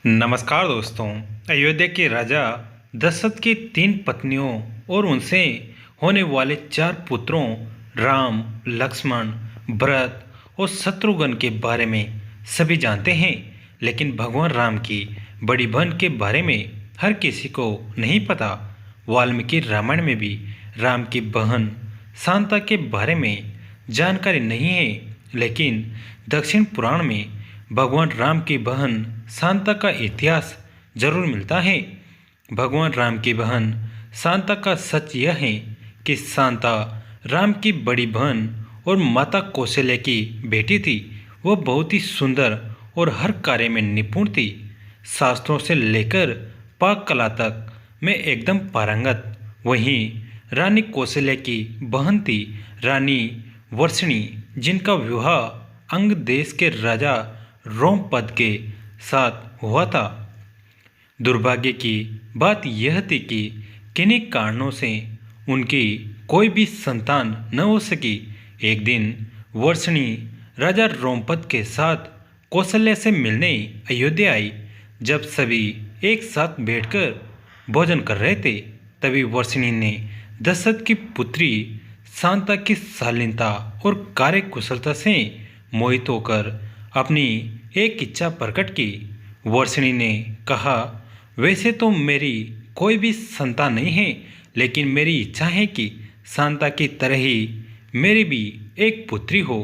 नमस्कार दोस्तों। अयोध्या के राजा दशरथ की 3 पत्नियों और उनसे होने वाले 4 पुत्रों राम, लक्ष्मण, भरत और शत्रुघ्न के बारे में सभी जानते हैं, लेकिन भगवान राम की बड़ी बहन के बारे में हर किसी को नहीं पता। वाल्मीकि रामायण में भी राम की बहन शांता के बारे में जानकारी नहीं है, लेकिन दक्षिण पुराण में भगवान राम की बहन शांता का इतिहास जरूर मिलता है। भगवान राम की बहन शांता का सच यह है कि शांता राम की बड़ी बहन और माता कौशल्या की बेटी थी। वह बहुत ही सुंदर और हर कार्य में निपुण थी। शास्त्रों से लेकर पाक कला तक में एकदम पारंगत। वहीं रानी कौशल्या की बहन थी रानी वर्षिणी, जिनका विवाह अंग देश के राजा रोमपद के साथ हुआ था। दुर्भाग्य की बात यह थी कि किन्हीं कारणों से उनकी कोई भी संतान न हो सकी। एक दिन वर्षिणी राजा रोमपद के साथ कौशल्या से मिलने अयोध्या आई। जब सभी एक साथ बैठकर भोजन कर रहे थे, तभी वर्षिणी ने दशरथ की पुत्री शांता की शालीनता और कार्यकुशलता से मोहित होकर अपनी एक इच्छा प्रकट की। वर्षिणी ने कहा, वैसे तो मेरी कोई भी संतान नहीं है, लेकिन मेरी इच्छा है कि शांता की तरह ही मेरी भी एक पुत्री हो।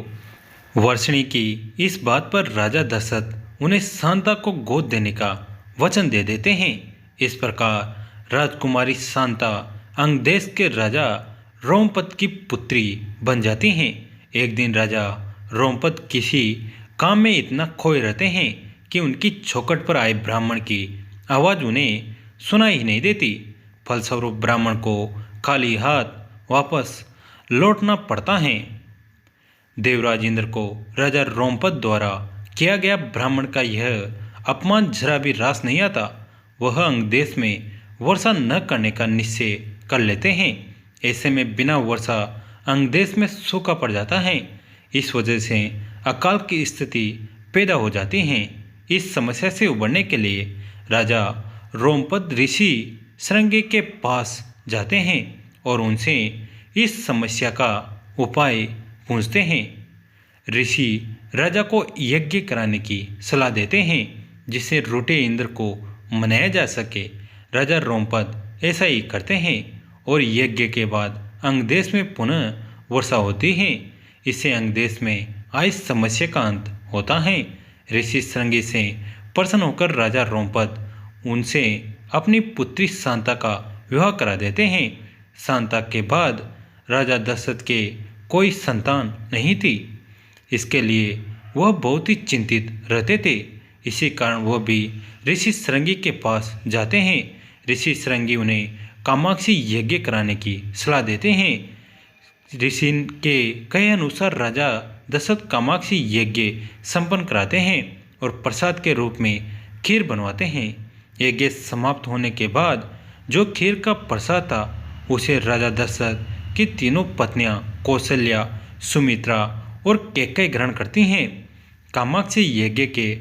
वर्षिणी की इस बात पर राजा दशरथ उन्हें शांता को गोद देने का वचन दे देते हैं। इस प्रकार राजकुमारी शांता अंग देश के राजा रोमपद की पुत्री बन जाती हैं। एक दिन राजा रोमपद किसी काम में इतना खोए रहते हैं कि उनकी चौखट पर आए ब्राह्मण की आवाज़ उन्हें सुनाई ही नहीं देती। फलस्वरूप ब्राह्मण को खाली हाथ वापस लौटना पड़ता है। देवराज इंद्र को राजा रोमपद द्वारा किया गया ब्राह्मण का यह अपमान जरा भी रास नहीं आता। वह अंग देश में वर्षा न करने का निश्चय कर लेते हैं। ऐसे में बिना वर्षा अंग देश में सूखा पड़ जाता है। इस वजह से अकाल की स्थिति पैदा हो जाती है। इस समस्या से उबरने के लिए राजा रोमपद ऋषि श्रृंगी के पास जाते हैं और उनसे इस समस्या का उपाय पूछते हैं। ऋषि राजा को यज्ञ कराने की सलाह देते हैं, जिससे रूठे इंद्र को मनाया जा सके। राजा रोमपद ऐसा ही करते हैं और यज्ञ के बाद अंग देश में पुनः वर्षा होती है। इससे अंग देश में आई समस्या का अंत होता है। ऋषि श्रृंगी से प्रसन्न होकर राजा रोमपद उनसे अपनी पुत्री शांता का विवाह करा देते हैं। शांता के बाद राजा दशरथ के कोई संतान नहीं थी। इसके लिए वह बहुत ही चिंतित रहते थे। इसी कारण वह भी ऋषि श्रृंगी के पास जाते हैं। ऋषि श्रृंगी उन्हें कामाक्षी यज्ञ कराने की सलाह देते हैं। ऋषि के कहे अनुसार राजा दशरथ कामाक्षी यज्ञ संपन्न कराते हैं और प्रसाद के रूप में खीर बनवाते हैं। यज्ञ समाप्त होने के बाद जो खीर का प्रसाद था, उसे राजा दशरथ की तीनों पत्नियां कौशल्या, सुमित्रा और कैकेयी ग्रहण करती हैं। कामाक्षी यज्ञ के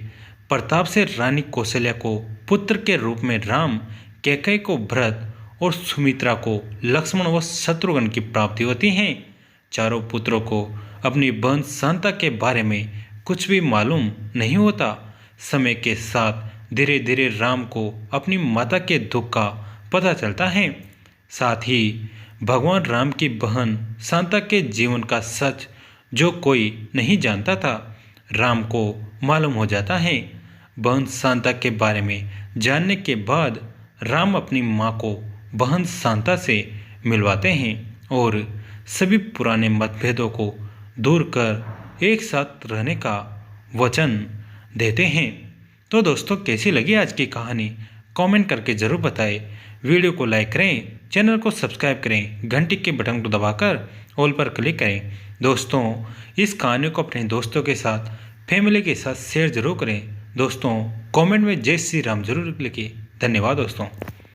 प्रताप से रानी कौशल्या को पुत्र के रूप में राम, कैकेयी को भरत और सुमित्रा को लक्ष्मण व शत्रुघ्न की प्राप्ति होती है। चारों पुत्रों को अपनी बहन शांता के बारे में कुछ भी मालूम नहीं होता। समय के साथ धीरे धीरे राम को अपनी माता के दुख का पता चलता है। साथ ही भगवान राम की बहन शांता के जीवन का सच जो कोई नहीं जानता था, राम को मालूम हो जाता है। बहन शांता के बारे में जानने के बाद राम अपनी माँ को बहन शांता से मिलवाते हैं और सभी पुराने मतभेदों को दूर कर एक साथ रहने का वचन देते हैं। तो दोस्तों, कैसी लगी आज की कहानी कमेंट करके ज़रूर बताएं। वीडियो को लाइक करें, चैनल को सब्सक्राइब करें, घंटी के बटन को दबाकर ऑल पर क्लिक करें। दोस्तों, इस कहानी को अपने दोस्तों के साथ, फैमिली के साथ शेयर जरूर करें। दोस्तों, कमेंट में जय श्री राम जरूर लिखिए। धन्यवाद दोस्तों।